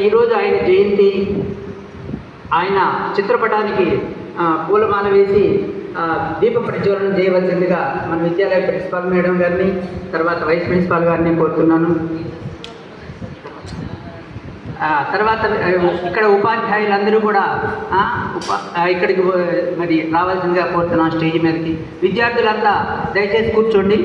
ఈరోజు ఆయన జయంతి. ఆయన చిత్రపటానికి పూలమాల వేసి దీప ప్రజ్వలన చేయవలసిందిగా మన విద్యాలయ ప్రిన్సిపాల్ మేడం గారిని, తర్వాత వైస్ ప్రిన్సిపాల్ గారిని కోరుతున్నాను. తర్వాత ఇక్కడ ఉపాధ్యాయులందరూ కూడా ఇక్కడికి మరి రావాల్సిందిగా కోరుతున్నాను స్టేజ్ మీదకి. విద్యార్థులంతా దయచేసి కూర్చోండి.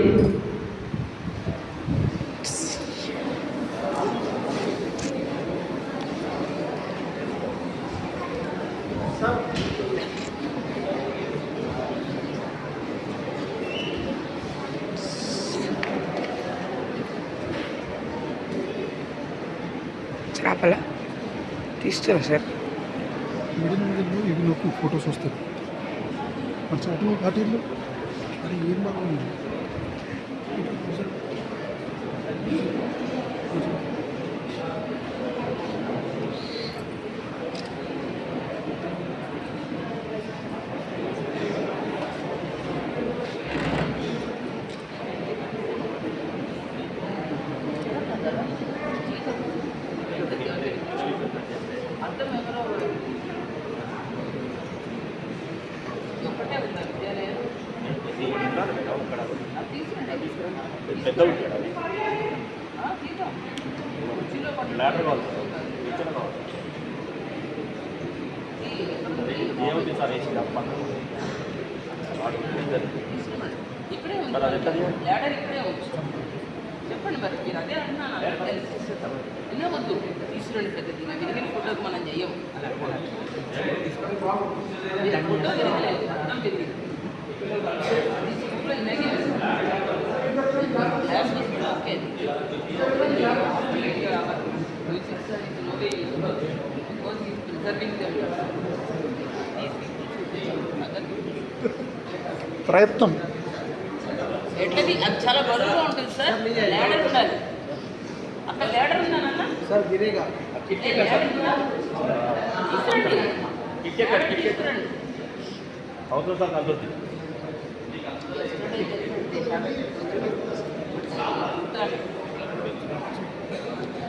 చేపల తీస్తారా సార్? ఇవి నొక్కి ఫొటోస్ వస్తాయి. మంచి అటు అటు అది ఏం బాగుంది. పెద్ద ఉంటాడు అది లాటర్ కావాలి, ఏముంది సార్ వేసి ఇక్కడే ఉంది, లాడర్ ఇక్కడే ఉంది. చెప్పండి మరి, మీరు అదే అంటున్నాను. ఎన్నో వద్దు తీసుకురండి పెద్దది. విరిగిన ఫోటోకి మనం చెయ్యం. ఫోటో విరగలేదు, అర్థం పెరిగింది. ప్రయత్నం ఎట్లది అది చాలా బరువుగా ఉంటుంది సార్. ల్యాడర్ ఉండాలి. అక్కడ ల్యాడర్ ఉందానన్నా సార్ గిరేగా అవసరం సార్ కలుగుతుంది.